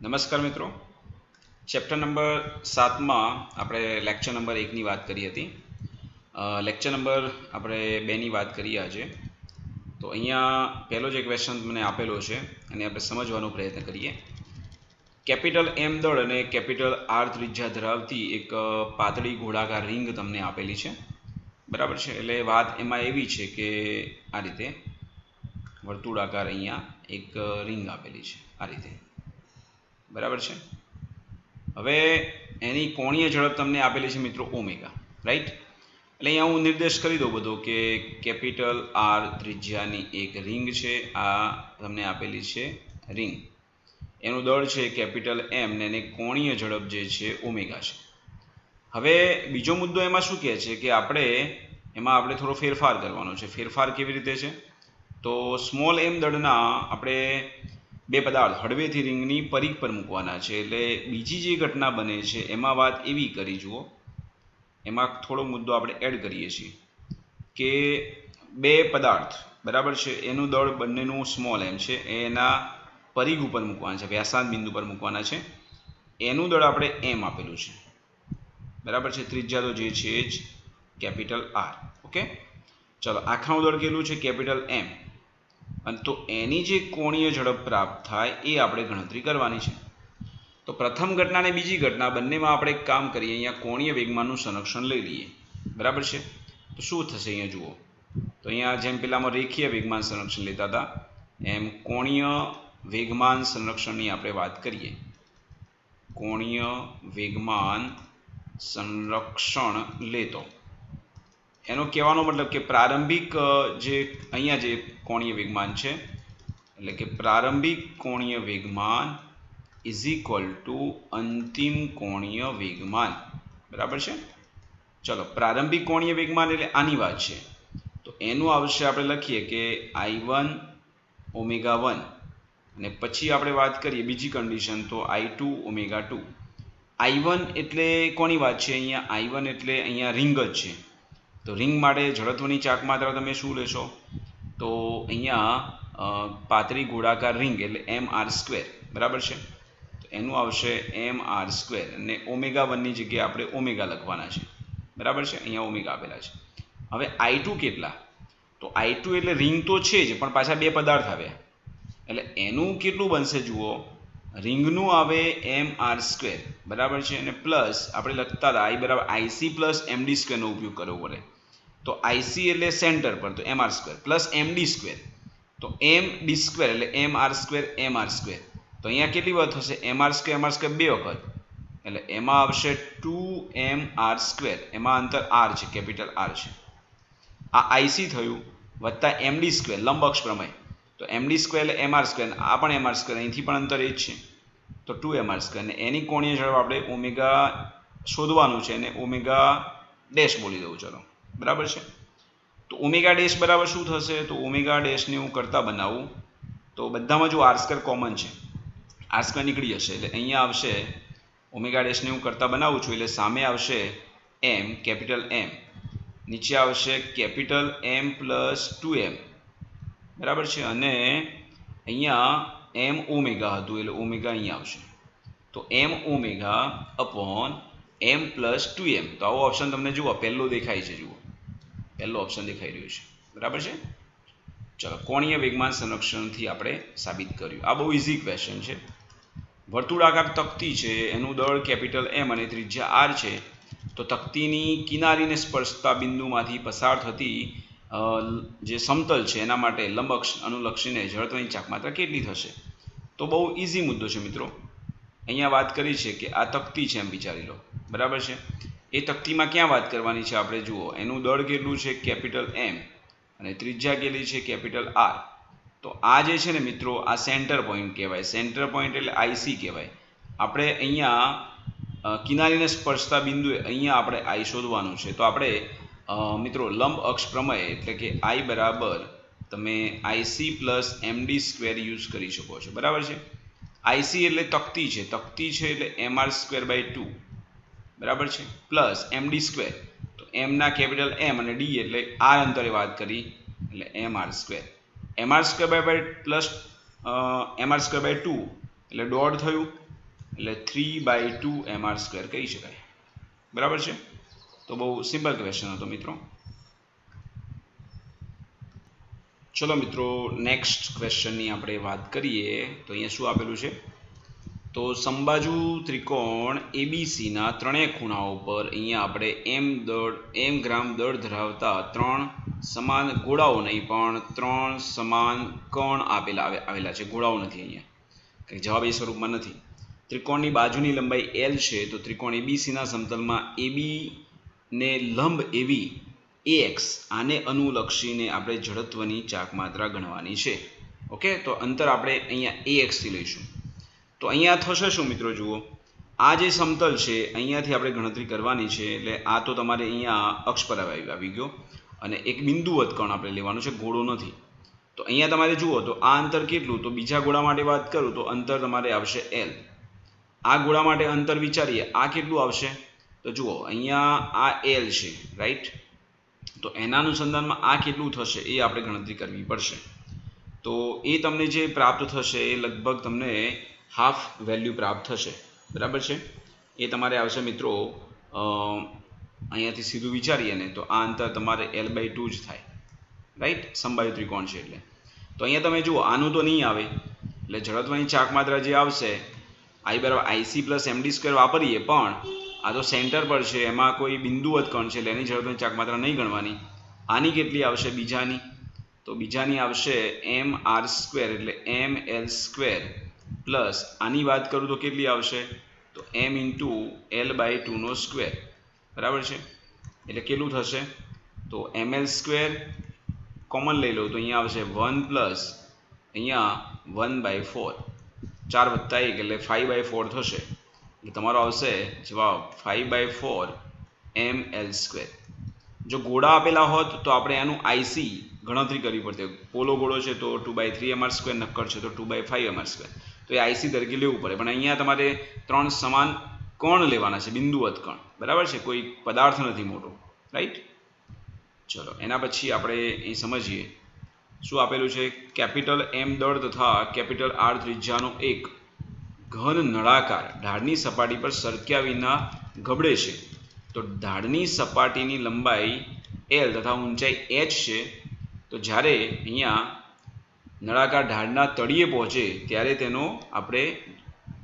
નમસ્કાર મિત્રો, chapter number 7 માં આપણે લેક્ચર નંબર 1 ની વાત કરી હતી. લેક્ચર નંબર આપણે 2 ની વાત કરીએ આજે. તો અહીંયા પહેલો જે ક્વેશ્ચન મને આપેલો છે અને આપણે સમજવાનો પ્રયત્ન કરીએ. કેપિટલ M દળ અને કેપિટલ R ત્રિજ્યા ધરાવતી એક પાતળી ગોળાકાર રિંગ તમને આપેલી છે, બરાબર છે. એટલે વાત એમાં એવી છે કે આ રીતે વર્તુળાકાર અહીંયા એક રિંગ આપેલી છે, આ રીતે, બરાબર છે. હવે એની કોણીય ઝડપ તમને આપેલી છે મિત્રો ઓમેગા, રાઈટ. એટલે અહીંયા હું નિર્દેશ કરી દઉં બધો કે કેપિટલ R ત્રિજ્યાની એક રિંગ છે, આ તમને આપેલી છે રિંગ. એનું દળ છે કેપિટલ M ને એની કોણીય ઝડપ જે છે ઓમેગા છે. હવે બીજો મુદ્દો એમાં શું કહે છે કે આપણે થોડો ફેરફાર કરવાનો છે. ફેરફાર કેવી રીતે છે? તો સ્મોલ m દળના આપણે બે પદાર્થ હળવેથી રિંગની પરિઘ પર મૂકવાના છે. એટલે બીજી જે ઘટના બને છે એમાં વાત એવી કરી, જુઓ, એમાં થોડો મુદ્દો આપણે એડ કરીએ છીએ કે બે પદાર્થ, બરાબર છે, એનું દળ બંનેનું સ્મોલ m છે, એના પરિઘ ઉપર મૂકવાના છે, વ્યાસાંત બિંદુ પર મૂકવાના છે. એનું દળ આપણે m આપેલું છે, બરાબર છે. ત્રિજ્યા તો જે છે જ કેપિટલ R. ઓકે, ચલો, આખાનું દળ કેટલું છે? Capital M. અને તો એની જે કોણીય ઝડપ પ્રાપ્ત થાય એ આપણે ગણતરી કરવાની છે. તો પ્રથમ ઘટના અને બીજી ઘટના બંનેમાં આપણે એક કામ કરીએ, અહીંયા કોણીય વેગમાનનું સંરક્ષણ લઈ લઈએ, બરાબર છે. તો શું થશે અહીંયા જુઓ, તો અહીંયા જેમ પેલામાં રેખીય વેગમાન સંરક્ષણ લેતા હતા એમ કોણીય વેગમાન સંરક્ષણની આપણે વાત કરીએ. કોણીય વેગમાન સંરક્ષણ લેતો એનો કહેવાનો મતલબ કે પ્રારંભિક જે અહીંયા જે કોણીય વેગમાન છે, એટલે કે પ્રારંભિક કોણીય વેગમાન ઇઝ ઇક્વલ ટુ અંતિમ કોણીય વેગમાન, બરાબર છે. ચલો, પ્રારંભિક કોણીય વેગમાન એટલે આની વાત છે. તો એનું આવશે, આપણે લખીએ કે I1 ઓમેગા 1, અને પછી આપણે વાત કરીએ બીજી કન્ડિશન, તો I2 ઓમેગા 2. I1 એટલે કોની વાત છે? અહીંયા I1 એટલે અહીંયા રિંગ જ છે. તો રિંગ માટે જડત્વની ચાક માત્રા તમે શું લેશો? તો અહીંયા પાતળી ગોળાકાર રિંગ એટલે mr², બરાબર છે. તો એનું આવશે mr², અને ઓમેગા 1ની જગ્યાએ આપણે ઓમેગા લખવાના છે, બરાબર છે. અહીંયા ઓમેગા આપેલા છે. હવે I2 કેટલા? તો I2 એટલે રિંગ તો છે જ, પણ પાછા બે પદાર્થ આવ્યા, એટલે એનું કેટલું બનશે જુઓ, રિંગનું આવે mr², બરાબર છે. અને પ્લસ આપણે લખતા હતા I બરાબર IC પ્લસ md² નો ઉપયોગ કરવો પડે. તો IC એટલે સેન્ટર પર, તો mr² પ્લસ md², તો md² એટલે mr². તો અહીંયા કેટલી વખત થશે? mr² બે વખત, એટલે એમાં આવશે 2mr². એમાં અંતર r છે, કેપિટલ R છે. આ IC થયું વત્તા md², લંબ અક્ષ પ્રમેય. તો md² એટલે mr², આ પણ mr², અહીંથી પણ અંતર એ જ છે, તો 2mr². અને એની કોણીય ઝડપ આપણે ઓમેગા શોધવાનું છે, અને ઓમેગા ડેશ બોલી દઉં, ચલો, બરાબર છે. તો ઓમેગા ડેશ બરાબર શું થશે? તો ઓમેગા ડેશને હું કરતા બનાવું તો બધામાં જો r² કોમન છે, r² નીકળી જશે, એટલે અહીંયા આવશે ઓમેગા ડેશને હું કરતા બનાવું છું, એટલે સામે આવશે m, કેપિટલ M, નીચે આવશે કેપિટલ M પ્લસ 2m, બરાબર છે. અને અહીંયા m ઓમેગા હતું, એટલે ઓમેગા અહીંયા આવશે, તો m omega upon m plus 2m. તો આવો ઓપ્શન તમને જુઓ પહેલો દેખાય છે, જુઓ પહેલો ઓપ્શન દેખાઈ રહ્યો છે, બરાબર છે. ચલો, કોણીય વેગમાન સંરક્ષણથી આપણે સાબિત કર્યું. આ બહુ ઇઝી ક્વેશ્ચન છે. વર્તુળાકાર તકતી છે, એનું દળ કેપિટલ M અને ત્રિજ્યા R છે. તો તકતીની કિનારીને સ્પર્શતા બિંદુમાંથી પસાર થતી જે સમતલ છે એના માટે લંબ અક્ષ અનુલક્ષીને જડત્વની ચાક માત્રા કેટલી થશે? તો બહુ ઇઝી મુદ્દો છે મિત્રો. અહીંયા વાત કરી છે કે આ તકતી છે એમ વિચારી લો, બરાબર છે. એ તકતીમાં ક્યાં વાત કરવાની છે આપણે જુઓ, એનું દળ કેટલું છે? કેપિટલ M, અને ત્રિજ્યા કેટલી છે? Capital R. તો આ જે છે ને મિત્રો, આ સેન્ટર પોઈન્ટ કહેવાય. સેન્ટર પોઈન્ટ એટલે IC કહેવાય. આપણે અહીંયા કિનારીને સ્પર્શતા બિંદુએ અહીંયા આપણે I શોધવાનું છે. તો આપણે મિત્રો લંબ અક્ષ પ્રમેય એટલે કે I બરાબર તમે IC પ્લસ md² યુઝ કરી શકો છો, બરાબર છે. IC એટલે તકતી છે, તકતી છે એટલે mr²/2, બરાબર છે, પ્લસ md². તો m ના કેપિટલ M અને d એટલે r અંતરે વાત કરી, એટલે mr². mr² પ્લસ mr²/2 એટલે દોઢ થયું, એટલે 3/2 mr² કહી શકાય. બરાબર છે. તો બહુ સિમ્પલ ક્વેશ્ચન હતો મિત્રો. ચલો મિત્રો, નેક્સ્ટ ક્વેશ્ચનની આપણે વાત કરીએ. તો અહીંયા શું આપેલું છે? તો સમબાજુ ત્રિકોણ એબીસીના ત્રણેય ખૂણાઓ પર અહીંયા આપણે m ગ્રામ દળ ધરાવતા 3 સમાન ગોળાઓ નહીં પણ 3 સમાન કણ આવેલા છે. ગોળાઓ નથી, અહીંયા કંઈ જવાબ એ સ્વરૂપમાં નથી. ત્રિકોણની બાજુની લંબાઈ l છે. તો ત્રિકોણ એબીસીના સમતલમાં એબી ને લંબ એવી ax આને અનુલક્ષીને આપણે જડત્વની ચાક માત્રા ગણવાની છે. ઓકે, તો અંતર આપણે અહીંયા ax થી લઈશું. તો અહીંયા થશે શું મિત્રો? જુઓ, આ જે સમતલ છે અહીંયાથી આપણે ગણતરી કરવાની છે. એટલે આ તો તમારે અહીંયા અક્ષ પર આવી ગયો અને એક બિંદુવત કણ આપણે લેવાનું છે, ગોળો નથી. તો અહીંયા તમારે જુઓ તો આ અંતર કેટલું? તો બીજા ગોળા માટે વાત કરું તો અંતર તમારે આવશે l. આ ગોળા માટે અંતર વિચારીએ, આ કેટલું આવશે? તો જુઓ, અહીંયા આ l છે, રાઈટ? તો એના અનુસંધાનમાં આ કેટલું થશે એ આપણે ગણતરી કરવી પડશે. તો એ તમને જે પ્રાપ્ત થશે એ લગભગ તમને હાફ વેલ્યુ પ્રાપ્ત થશે. બરાબર છે. એ તમારે આવશે મિત્રો, અહીંયાથી સીધું વિચારીએ ને તો આ અંતર તમારે l/2 જ થાય, રાઈટ? સમબાજુ ત્રિકોણ છે એટલે. તો અહીંયા તમે જુઓ, આનું તો નહીં આવે એટલે જડત્વની ચાક માત્રા જે આવશે I = IC + md² વાપરીએ, પણ આ તો સેન્ટર પર છે, એમાં કોઈ બિંદુવત કણ છે એટલે એની જડત્વની ચાક માત્રા નહીં ગણવાની. આની કેટલી આવશે? બીજાની. તો બીજાની આવશે mr² એટલે ml² પ્લસ આની વાત કરું તો કેટલી આવશે? તો m × l/2². બરાબર છે. એટલે કેટલું થશે? તો ml² કોમન લઈ લો તો અહીંયા આવશે 1 પ્લસ અહીંયા 1/4, 4 વત્તા 1 એટલે 5/4 થશે. એટલે તમારો આવશે જવાબ 5/4 ml². જો ગોળા આપેલા હોત તો આપણે આનું IC ગણતરી કરવી પડતી. પોલો ગોળો છે તો 2/3 mr², નક્કર છે તો 2/5 mr². તો એ IC તરીકે લેવું પડે. પણ અહીંયા તમારે 3 સમાન કણ લેવાના છે, બિંદુવત કણ. બરાબર છે. કોઈ પદાર્થ નથી મોટો, રાઈટ? ચલો, એના પછી આપણે એ સમજીએ શું આપેલું છે. કેપિટલ M દળ તથા કેપિટલ R ત્રિજ્યાનો એક ઘન નળાકાર ઢાળની સપાટી પર સરક્યા વિના ગબડે છે. તો ઢાળની સપાટીની લંબાઈ l તથા ઊંચાઈ h છે. તો જ્યારે અહીંયા નળાકાર ઢાળના તળિયે પહોંચે ત્યારે તેનો આપણે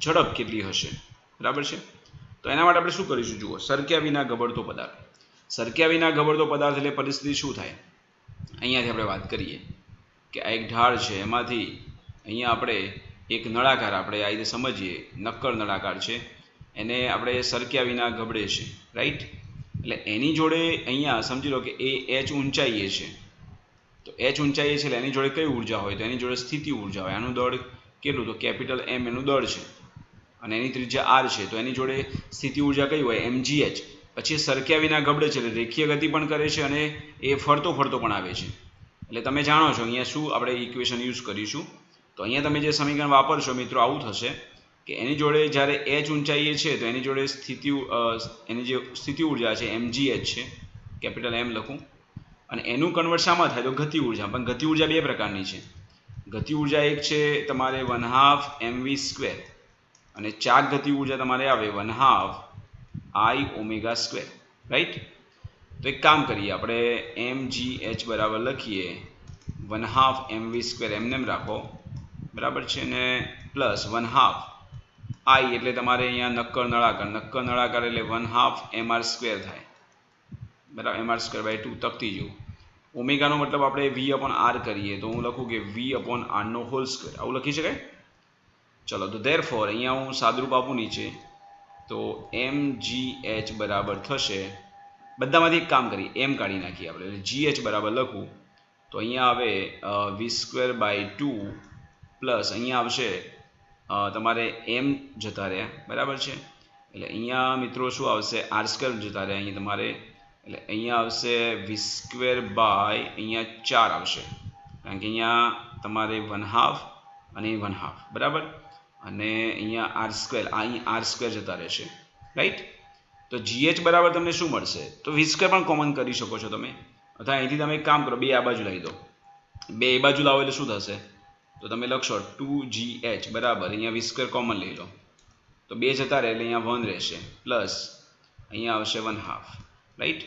ઝડપ કેટલી હશે? બરાબર છે. તો એના માટે આપણે શું કરીશું? જુઓ, સરક્યા વિના ગબડતો પદાર્થ. સરક્યા વિના ગબડતો પદાર્થ એટલે પરિસ્થિતિ શું થાય? અહીંયાથી આપણે વાત કરીએ કે આ એક ઢાળ છે, એમાંથી અહીંયા આપણે એક નળાકાર આપણે આ રીતે સમજીએ, નક્કર નળાકાર છે, એને આપણે સરક્યા વિના ગબડે છે, રાઈટ? એટલે એની જોડે અહીંયા સમજી લો કે એ h ઊંચાઈએ છે. તો h ઊંચાઈએ છે એટલે એની જોડે કઈ ઉર્જા હોય? તો એની જોડે સ્થિતિ ઉર્જા હોય. આનું દળ કેટલું? તો કેપિટલ M એનું દળ છે અને એની ત્રિજ્યા r છે. તો એની જોડે સ્થિતિ ઉર્જા કઈ હોય? mgh. પછી સરક્યા વિના ગબડે છે એટલે રેખીય ગતિ પણ કરે છે અને એ ફરતો પણ આવે છે. એટલે તમે જાણો છો અહીંયા શું આપણે ઇક્વેશન યુઝ કરીશું. તો અહીંયા તમે જે સમીકરણ વાપરશો મિત્રો આવું થશે કે એની જોડે જ્યારે h ઊંચાઈએ છે તો એની જોડે એની જે સ્થિતિ ઉર્જા છે mgh છે, કેપિટલ M લખું. અને એનું કન્વર્ટ શામાં થાય? તો ગતિ ઉર્જા. પણ ગતિ ઉર્જા બે પ્રકારની છે. ગતિ ઉર્જા એક છે તમારે 1/2 mv² અને ચાક ગતિ ઉર્જા તમારે આવે 1/2 I⍵², રાઈટ? તો એક કામ કરીએ, આપણે mgh બરાબર લખીએ 1/2 mv² એમને એમ રાખો, બરાબર છે, ને પ્લસ 1/2 I એટલે તમારે અહીંયા નક્કર નળાકાર એટલે 1/2 mr² થાય. બરાબર, mr²/2 તકતી જેવું. ઓમેગાનો મતલબ આપણે v/r કરીએ તો હું લખું કે v/r². આવું લખી શકાય? ચલો, તો ધેરફોર અહીંયા હું સાદરૂપ આપું નીચે. તો mgh બરાબર થશે, બધામાંથી એક કામ કરીએ, m કાઢી નાખીએ આપણે, એટલે gh બરાબર લખું તો અહીંયા આવે v²/2 પ્લસ અહીંયા આવશે તમારે m જતા રહ્યા, બરાબર છે. એટલે અહીંયા મિત્રો શું આવશે? r² જતા રહ્યા અહીંયા તમારે, એટલે અહીંયા આવશે v²/ 4 આવશે, કારણ કે અહીંયા તમારે 1/2 અને 1/2, બરાબર. અને અહીંયા r² જતા રહેશે, રાઈટ? તો gh બરાબર તમને શું મળશે? તો v² પણ કોમન કરી શકો છો તમે, અથવા અહીંથી તમે એક કામ કરો, બે આ બાજુ લાવી દો. બે એ બાજુ લાવો એટલે શું થશે? તો તમે લખશો 2gh બરાબર, અહીંયા v² કોમન લઈ લો, તો 2 જતા રહે એટલે અહીંયા 1 રહેશે પ્લસ અહીંયા આવશે 1/2 રાઈટ।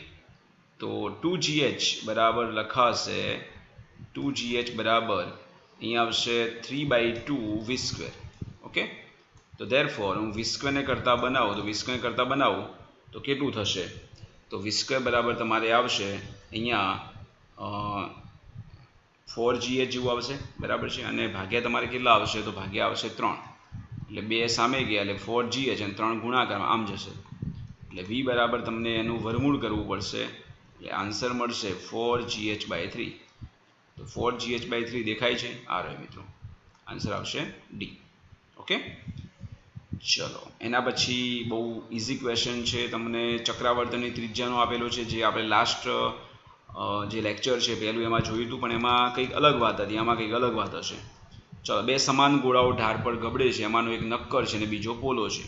તો 2gh બરાબર લખાશે 2gh બરાબર અહીંયા આવશે 3/2 v²। ઓકે, તો ધેરફોર હું v² ને કરતા બનાવું તો v² કરતા બનાવું તો કેટલું થશે? તો v² બરાબર તમારે આવશે અહીંયા 4gh જેવું આવશે બરાબર છે, અને ભાગ્યા તમારે કેટલા આવશે? તો ભાગ્યા આવશે 3, એટલે 2 સામે ગયા એટલે 4gh અને 3 ગુણાકારમાં આમ જશે એટલે v બરાબર તમને એનું વર્ગમૂળ કરવું પડશે એટલે આન્સર મળશે 4gh/3। તો 4gh/3 દેખાય છે, આ રહ્યો મિત્રો, આન્સર આવશે ડી। ઓકે, ચલો એના પછી બહુ ઇઝી ક્વેશ્ચન છે, તમને ચક્રાવર્તનની ત્રિજ્યાનો આપેલો છે, જે આપણે લાસ્ટ જે લેક્ચર છે પહેલું એમાં જોયું હતું, પણ એમાં કંઈક અલગ વાત હતી, આમાં કંઈક અલગ વાત હશે। ચલો, 2 સમાન ગોળાઓ ઢાળ પર ગબડે છે, એમાંનો એક નક્કર છે અને બીજો પોલો છે।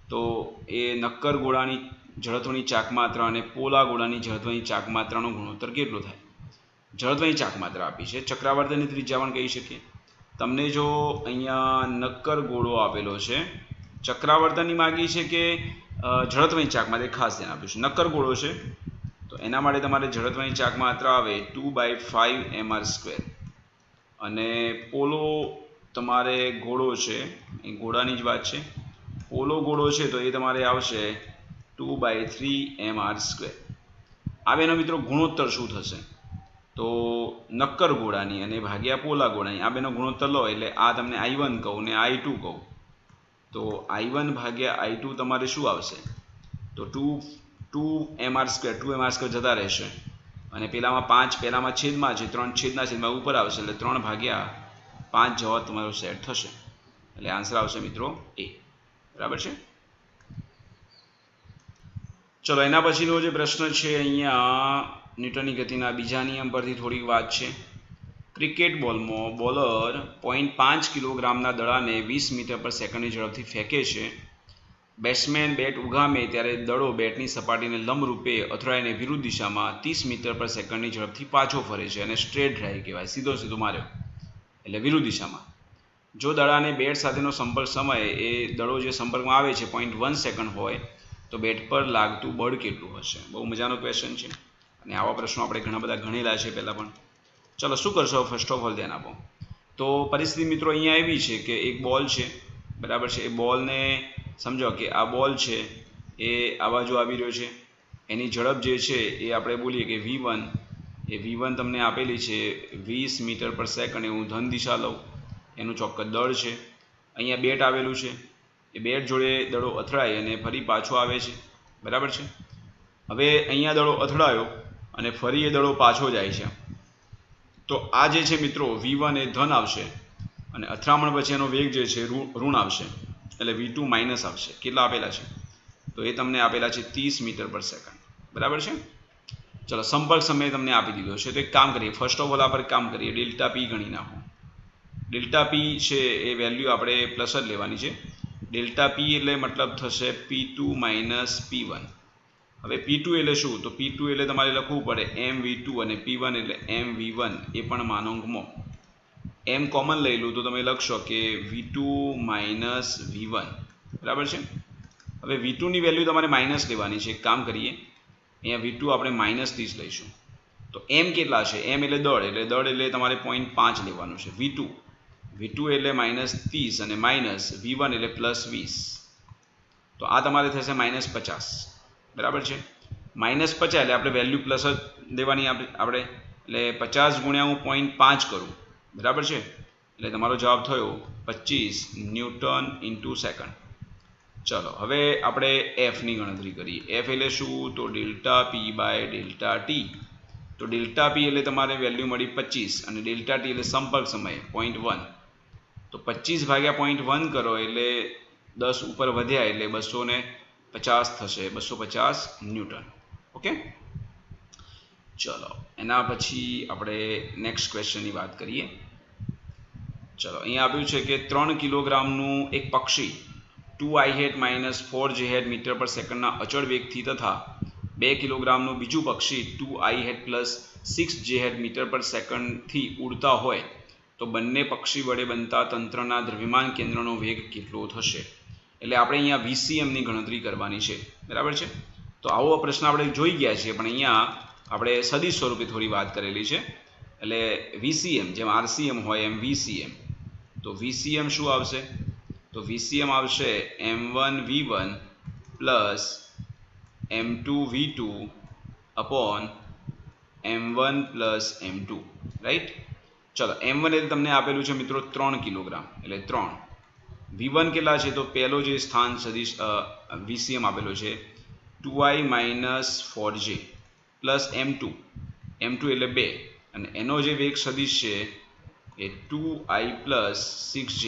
તો એ નક્કર ગોળાની જડત્વની ચાકમાત્રા અને પોલા ગોળાની જડત્વની ચાકમાત્રાનો ગુણોત્તર કેટલો થાય? જડત્વની ચાકમાત્રા આપી છે, ચક્રાવર્તનની ત્રિજ્યા પણ કહી શકીએ। તમને જો અહીંયા નક્કર ગોળો આપેલો છે, ચક્રાવર્તનની માગી છે કે જડત્વની ચાકમાત્રા, ખાસ ધ્યાન આપ્યું છે, નક્કર ગોળો છે તો એના માટે તમારે જડત્વની ચાકમાત્રા આવે 2/5 mr², અને પોલો તમારે ગોળો છે, એ ગોળાની જ વાત છે, પોલો ગોળો છે તો એ તમારે આવશે 2/3 mr²। આ બેનો મિત્રો ગુણોત્તર શું થશે? તો નક્કર ગોળાની અને ભાગ્યા પોલા ગોળાની આ બેનો ગુણોત્તર લો એટલે આ તમને I1 કહું ને I2 કહું, તો I1 ભાગ્યા I2 તમારે શું આવશે? તો 2 mr² જતા રહેશે, અને પેલામાં 5 પેલામાં છેદમાં છે, 3 છેદના છેદમાં ઉપર આવશે એટલે 3/5 જવાબ તમારો સેટ થશે, એટલે આન્સર આવશે મિત્રો એ। બરાબર છે। ચલો એના પછીનો જે પ્રશ્ન છે અહીંયા ન્યૂટનની ગતિના બીજા નિયમ પરથી થોડીક વાત છે। ક્રિકેટ બોલમાં બોલર 0.5 કિલોગ્રામના દડાને 20 મીટર પર સેકન્ડની ઝડપથી ફેંકે છે। બેટ્સમેન બેટ ઉગામે ત્યારે દડો બેટની સપાટીને લંબરૂપે અથડાઈને વિરુદ્ધ દિશામાં 30 મીટર પર સેકન્ડની ઝડપથી પાછો ફરે છે, અને સ્ટ્રેટ ડ્રાઈવ કહેવાય, સીધો સીધો માર્યો એટલે વિરુદ્ધ દિશામાં। જો દડાને બેટ સાથેનો સંપર્ક સમયે એ દડો જે સંપર્કમાં આવે છે 0.1 સેકન્ડ હોય તો બેટ પર લાગતું બળ કેટલું હશે? બહુ મજાનો ક્વેશ્ચન છે, અને આવા પ્રશ્નો આપણે ઘણા બધા ગણેલા છે પહેલાં પણ। ચલો શું કરશો? ફર્સ્ટ ઓફ ઓલ ધ્યાન આપો। તો પરિસ્થિતિ મિત્રો અહીંયા એવી છે કે એક બોલ છે બરાબર છે, એ બોલને સમજો કે આ બોલ છે એ આ બાજુ આવી રહ્યો છે, એની ઝડપ જે છે એ આપણે બોલીએ કે v1, એ v1 તમને આપેલી છે 20 મીટર પર સેકન્ડ, હું ધન દિશા લઉં, એનું ચોક્કસ દળ છે। અહીંયા બેટ આવેલું છે, એ બેટ જોડે દડો અથડાય અને ફરી પાછો આવે છે બરાબર છે। હવે અહીંયા દડો અથડાયો અને ફરી એ દડો પાછો જાય છે, તો આ જે છે મિત્રો v1 એ ધન આવશે, અને અથડામણ પછી એનો વેગ જે છે ઋણ આવશે, એટલે v2 માઇનસ આવશે। કેટલા આપેલા છે? તો એ તમને આપેલા છે 30 મીટર પર સેકન્ડ બરાબર છે। ચલો સંપર્ક સમય તમને આપી દીધો છે, તો એક કામ કરીએ, ફર્સ્ટ ઓફ ઓલ આપણે કામ કરીએ, ડેલ્ટા પી ગણી નાખો। ડેલ્ટા પી છે એ વેલ્યુ આપણે પ્લસ જ લેવાની છે, ડેલ્ટા પી એટલે મતલબ થશે P2 માઇનસ P1। હવે P2 એટલે શું? તો P2 એટલે તમારે લખવું પડે mv2, અને P1 એટલે mv1, એ પણ માનાંકમાં। m કોમન લઈ લો તો તમે લખશો કે v2 માઇનસ v1 બરાબર છે। હવે v2 ની વેલ્યુ તમારે માઇનસ લેવાની છે, એક કામ કરીએ, અહીંયા v2 આપણે -30 લઈશું, તો m કેટલા છે? m એટલે દળ એટલે તમારે 0.5 લેવાનું છે। v2 એટલે -30 અને માઇનસ v1 એટલે +20, તો આ તમારે થશે -50 બરાબર છે। -50 એટલે આપણે વેલ્યુ પ્લસ જ દેવાની આપણે, એટલે 50 ગુણ્યા હું 0.5 કરું બરાબર છે, એટલે તમારો જવાબ થયો 25 ન્યૂટન ઇન્ટુ સેકન્ડ। ચલો હવે આપણે f ની ગણતરી કરીએ। f એટલે શું? તો delta P by delta T. તો ડેલ્ટા પી એટલે તમારે વેલ્યુ મળી 25, અને ડેલ્ટા ટી એટલે સંપર્ક સમય 0.1, તો 25 ભાગ્યા 0.1 કરો એટલે 10 ઉપર વધ્યા એટલે 250 થશે, 250 ન્યૂટન। ઓકે, ચલો એના પછી આપણે નેક્સ્ટ ક્વેશ્ચનની વાત કરીએ। ચલો અહીંયા આપ્યું છે કે 3 કિલોગ્રામનું એક પક્ષી 2i - 4j મીટર પર સેકન્ડના અચળ વેગથી તથા 2 કિલોગ્રામનું બીજું પક્ષી 2i + 6j મીટર પર સેકન્ડથી ઉડતા હોય તો બંને પક્ષી વડે બનતા તંત્રના દ્રવ્યમાન કેન્દ્રનો વેગ કેટલો થશે? એટલે આપણે અહીંયા VCM ની ગણતરી કરવાની છે, બરાબર છે। તો આવો પ્રશ્ન આપણે જોઈ ગયા છીએ, પણ અહીંયા આપણે સદિશ સ્વરૂપે થોડી વાત કરેલી છે। એટલે VCM જેમ RCM હોય એમ VCM, તો VCM શું આવશે? તો VCM આવશે M1V1 plus M2V2 upon M1 plus M2, right. ચલો M1 એટલે તમને આપેલું છે મિત્રો 3 કિલોગ્રામ, એટલે 3। V1 કેટલા છે? તો પહેલો જે સ્થાન સદિશ VCM આપેલો છે 2i - 4j પ્લસ M2 એટલે 2, અને એનો જે વેગ સદિશ છે એ 2i પ્લસ 6j,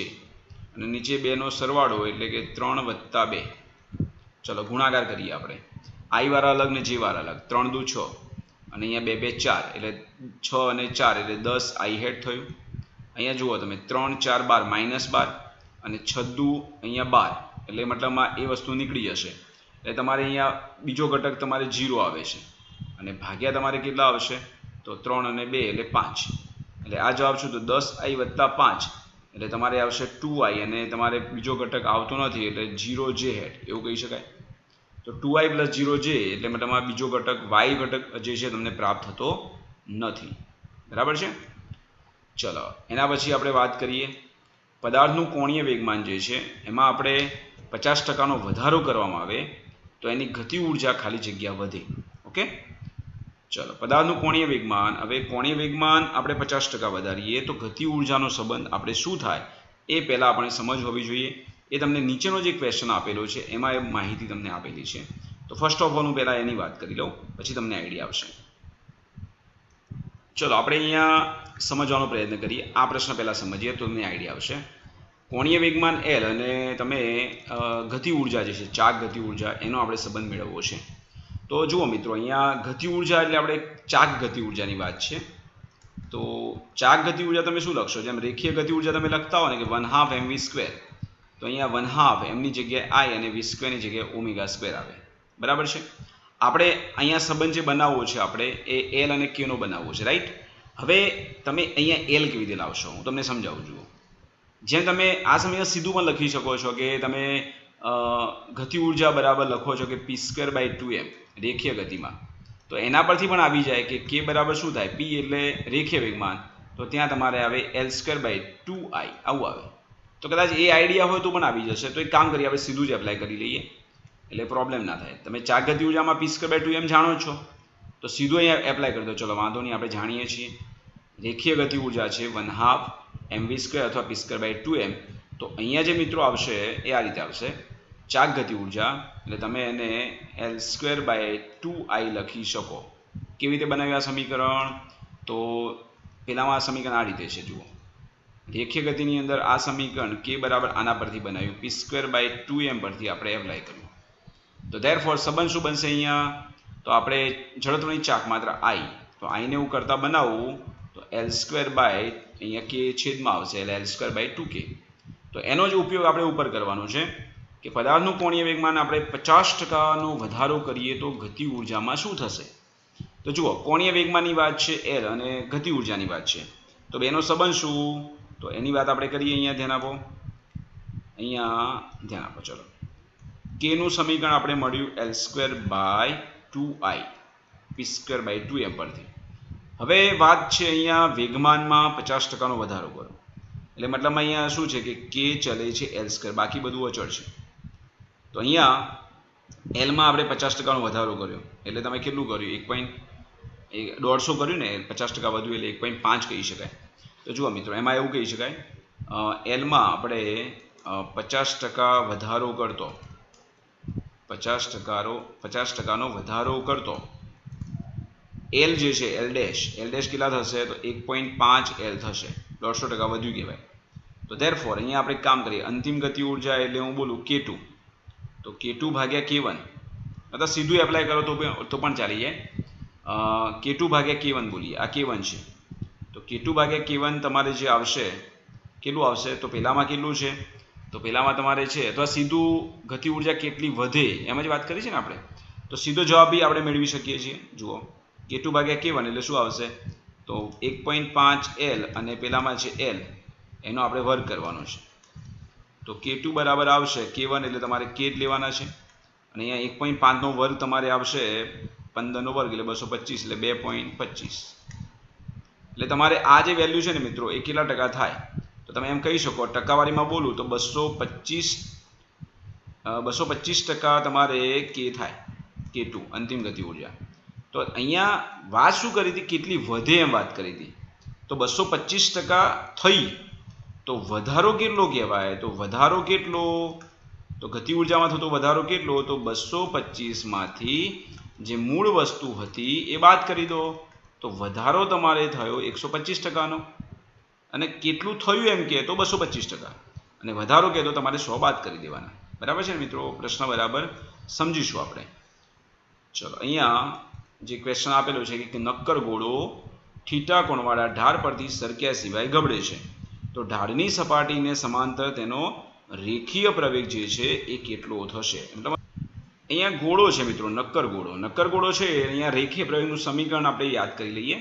અને નીચે 2 નો સરવાળો એટલે કે 3 + 2। ચલો ગુણાકાર કરીએ આપણે, i વાળા અલગ ને j વાળા અલગ, 3 દુ 6, અને અહીંયા 2 2 4, એટલે 6 અને 4 એટલે 10 i હેડ થયું। અહીંયા જુઓ તમે 3 4 12 -12, અને 6 દુ અહીંયા 12, એટલે મતલબમાં એ વસ્તુ નીકળી જશે, એટલે તમારે અહીંયા બીજો ઘટક તમારે 0 આવે છે, અને ભાગ્યા તમારે કેટલા આવશે? તો 3 અને 2 એટલે 5, એટલે આ જવાબ શું? તો 10i + 5 એટલે તમારે આવશે 2i, અને તમારે બીજો ઘટક આવતો નથી એટલે 0j હેડ, એવું કહી શકાય। તો 2i + 0j એટલે મતલબ બીજો ઘટક y ઘટક જે છે તમને પ્રાપ્ત થતો નથી, બરાબર છે। ચલો એના પછી આપણે વાત કરીએ પદાર્થનું કોણીય વેગમાન જે છે એમાં આપણે 50% વધારો કરવામાં આવે તો એની ગતિ ઊર્જા ખાલી જગ્યા વધે, ઓકે। ચલો પદાર્થનું કોણીય વેગમાન, હવે કોણીય વેગમાન આપણે 50% વધારીએ તો ગતિ ઊર્જાનો સંબંધ આપણે શું થાય એ પહેલાં આપણે સમજ હોવી જોઈએ। એ તમને નીચેનો જે ક્વેશ્ચન આપેલો છે એમાં એ માહિતી તમને આપેલી છે, તો ફર્સ્ટ ઓફ ઓલ હું પહેલાં એની વાત કરી લઉં, પછી તમને આઈડિયા આવશે। ચલો આપણે અહીંયા સમજવાનો પ્રયત્ન કરીએ, આ પ્રશ્ન પહેલાં સમજીએ તો તમને આઈડિયા આવશે। કોણીય વેગમાન L અને તમે ગતિ ઊર્જા જે છે ચાક ગતિ ઊર્જા એનો આપણે સંબંધ મેળવવો છે। તો જુઓ મિત્રો અહીંયા ગતિ ઊર્જા એટલે આપણે ચાક ગતિ ઊર્જાની વાત છે। તો ચાક ગતિ ઊર્જા તમે શું લખશો? જેમ રેખીય ગતિ ઊર્જા તમે લખતા હો ને કે 1/2 mv², તો અહીંયા 1/2 m ની જગ્યાએ i અને v² ની જગ્યાએ ω² આવે, બરાબર છે। આપણે અહીંયા સંબંધ જે બનાવવો છે આપણે એ L અને K નો બનાવવો છે, રાઈટ। હવે તમે અહીંયા L કેવી રીતે લાવશો હું તમને સમજાવું છું। જેમ તમે આ સમીકરણ સીધું પણ લખી શકો છો કે તમે ગતિ ઊર્જા બરાબર લખો છો કે p²/2m રેખીય ગતિમાં, તો એના પરથી પણ આવી જાય કે k બરાબર શું થાય? p એટલે રેખીય વેગમાન, તો ત્યાં તમારે આવે L²/2i, આવું આવે। તો કદાચ એ આઈડિયા હોય તો પણ આવી જશે, તો એક કામ કરીએ આપણે સીધું જ એપ્લાય કરી લઈએ એટલે પ્રોબ્લેમ ના થાય। તમે ચાક ગતિ ઊર્જામાં p²/2m જાણો છો, તો સીધું અહીંયા એપ્લાય કરી દો। ચલો વાંધો નહીં, આપણે જાણીએ છીએ રેખીય ગતિ ઊર્જા છે 1/2 mv² અથવા p²/2m, તો અહીંયા જે મિત્રો આવશે એ આ રીતે આવશે ચાક ગતિ ઊર્જા, એટલે તમે એને L²/2i લખી શકો। કેવી રીતે બનાવ્યું આ સમીકરણ? તો પહેલામાં આ સમીકરણ આ રીતે છે, જુઓ રેખીય ગતિની અંદર આ સમીકરણ k બરાબર આના પરથી બનાવ્યું, p²/2m પરથી આપણે એપ્લાય કર્યું, તો ધેરફોર સંબંધ શું બનશે અહીંયા? તો આપણે જડત્વની ચાક માત્ર i, તો i ને હું કરતા બનાવું તો L² અહીંયા k છેદમાં આવશે એટલે L²/2k। તો એનો જ ઉપયોગ આપણે ઉપર કરવાનો છે કે પદાર્થનું કોણીય વેગમાન આપણે 50%નો વધારો કરીએ તો ગતિ ઊર્જામાં શું થશે? તો જુઓ કોણીય વેગમાનની વાત છે L અને ગતિ ઊર્જાની વાત છે, તો બેનો સંબંધ શું? તો એની વાત આપણે કરીએ। અહીંયા ધ્યાન આપો, અહીંયા ધ્યાન આપો। ચલો k નું સમીકરણ આપણે મળ્યું L²/2i p²/2m પરથી। હવે વાત છે અહીંયા વેગમાનમાં 50%નો વધારો કરો, એટલે મતલબ અહીંયા શું છે કે k ચલે છે L², બાકી બધું અચળ છે। તો અહીંયા L માં આપણે 50%નો વધારો કર્યો એટલે તમે કેટલું કર્યું? 1.150 કર્યું ને, 50% વધ્યું એટલે 1.5 કહી શકાય। તો જુઓ મિત્રો એમાં એવું કહી શકાય L માં આપણે 50% વધારો કરતો, 50%નો વધારો કરતો L જે છે L ડેશ કેટલા થશે? તો 1.5 L થશે, 150% વધ્યું કહેવાય। તો ધેરફોર અહીંયા આપણે કામ કરીએ, અંતિમ ગતિ ઊર્જા એટલે હું બોલું k2, તો k2/k1 અથવા સીધું એપ્લાય કરો તો પણ ચાલી જાય। k2/k1 બોલીએ, આ k1 છે, તો k2/k1 તમારે જે આવશે કેટલું આવશે? તો પહેલામાં કેટલું છે? તો પહેલામાં તમારે છે, અથવા સીધું ગતિ ઊર્જા કેટલી વધે એમ જ વાત કરી છે ને આપણે, તો સીધો જવાબ બી આપણે મેળવી શકીએ છીએ। જુઓ k2/k1 એટલે શું આવશે? તો 1.5 L અને પેલામાં છે L, એનો આપણે વર્ગ કરવાનો છે। તો K2 બરાબર આવશે K1 એટલે તમારે K જ લેવાના છે અને અહીંયા 1.5નો વર્ગ તમારે આવશે 15નો વર્ગ એટલે 225 એટલે 2.25 એટલે તમારે આ જે વેલ્યુ છે ને મિત્રો એ કેટલા ટકા થાય તો તમે એમ કહી શકો ટકાવારીમાં બોલું તો 225% તમારે K થાય K2 અંતિમ ગતિ ઉર્જા તો અહીંયા વાત શું કરી હતી કેટલી વધે એમ વાત કરી હતી તો 225% થઈ તો વધારો કેટલો કહેવાય તો વધારો કેટલો તો ગતિ ઉર્જામાં થતો વધારો કેટલો તો 225 માંથી જે મૂળ વસ્તુ હતી એ બાદ કરી દો તો વધારો તમારે થયો 125%નો અને કેટલું થયું એમ કે તો 225% અને વધારો કે તો તમારે 100 બાદ કરી દેવાના બરાબર છે ને મિત્રો પ્રશ્ન બરાબર સમજીશું આપણે ચલો અહીંયા જે ક્વેશ્ચન આપેલો છે કે નક્કર ગોળો થીટા કોણવાળા ઢાળ પરથી સરક્યા સિવાય ગબડે છે તો ઢાળની સપાટીને સમાંતર તેનો રેખીય પ્રવેગ જે છે એ કેટલો થશે મતલબ અહીંયા ગોળો છે મિત્રો નક્કર ગોળો છે અહીંયા રેખીય પ્રવેગનું સમીકરણ આપણે યાદ કરી લઈએ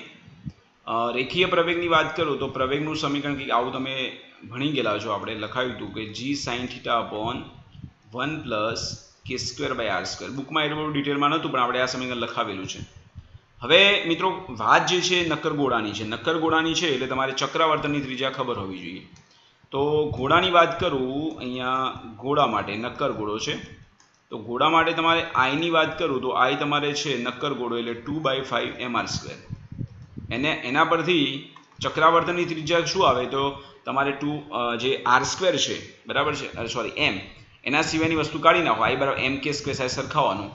રેખીય પ્રવેગની વાત કરું તો પ્રવેગનું સમીકરણ કંઈક આવું તમે ભણી ગયેલા છો આપણે લખાવ્યું હતું કે g sin θ upon 1 plus k²/r². બુકમાં એટલું બધું ડિટેલમાં નહોતું પણ આપણે આ સમીકરણ લખાવેલું છે હવે મિત્રો વાત જે છે નક્કર ગોળાની છે એટલે તમારે ચક્રાવર્તનની ત્રિજ્યા ખબર હોવી જોઈએ તો ઘોડાની વાત કરું અહીંયા ઘોડા માટે નક્કર ગોળો છે તો ઘોડા માટે તમારે I ની વાત કરું તો I તમારે છે નક્કર ગોળો એટલે 2/5 mr². એના પરથી ચક્રાવર્તનની ત્રિજ્યા શું આવે તો તમારે 2 જે r² છે બરાબર છે સોરી m એના સિવાયની વસ્તુ કાઢી નાખો I બરાબર mk² સાથે સરખાવવાનું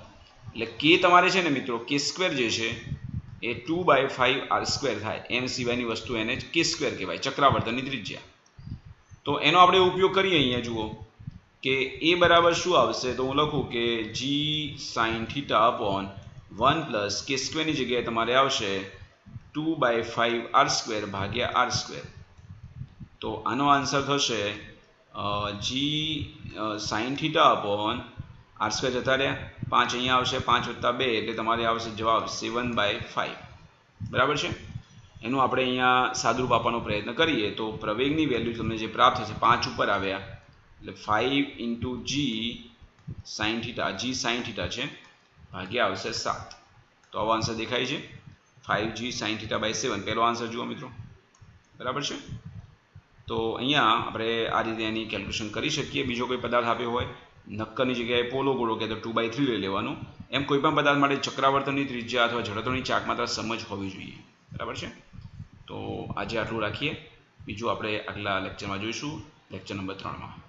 એટલે k તમારે છે ને મિત્રો k² જે છે એ 2/5 r² થાય m સિવાયની વસ્તુ એને k² કહેવાય ચક્રાવર્તનની ત્રિજ્યા તો એનો આપણે ઉપયોગ કરીએ અહીંયા જુઓ કે એ બરાબર શું આવશે તો હું લખું કે g sin θ upon 1 plus k² ની જગ્યાએ તમારે આવશે 2/5 r² તો આનો આન્સર થશે g sin θ upon r² જતા રહ્યા 5 અહીંયા આવશે 5 + 2 એટલે તમારે આવશે જવાબ 7/5 બરાબર છે એનું આપણે અહીંયા સાદુરૂપ આપવાનો પ્રયત્ન કરીએ તો પ્રવેગની વેલ્યુ તમને જે પ્રાપ્ત થશે 5 ઉપર આવ્યા એટલે 5 × g sin θ છે ભાગ્યા આવશે 7 તો આવો આન્સર દેખાય છે 5g sin θ/7 પહેલો આન્સર જુઓ મિત્રો બરાબર છે તો અહીંયા આપણે આ રીતે એની કેલ્ક્યુલેશન કરી શકીએ બીજો કોઈ પદાર્થ આપ્યો હોય નક્કરની જગ્યાએ પોલો ગોળો કે તો 2/3 લઈ લેવાનું એમ કોઈ પણ પદાર્થ માટે ચક્રાવર્તનની ત્રિજ્યા અથવા જડત્વની ચાકમાત્રા સમજ હોવી જોઈએ બરાબર છે તો આજે આટલું રાખીએ બીજું આપણે આગલા લેક્ચરમાં જોઈશું લેક્ચર નંબર 3 માં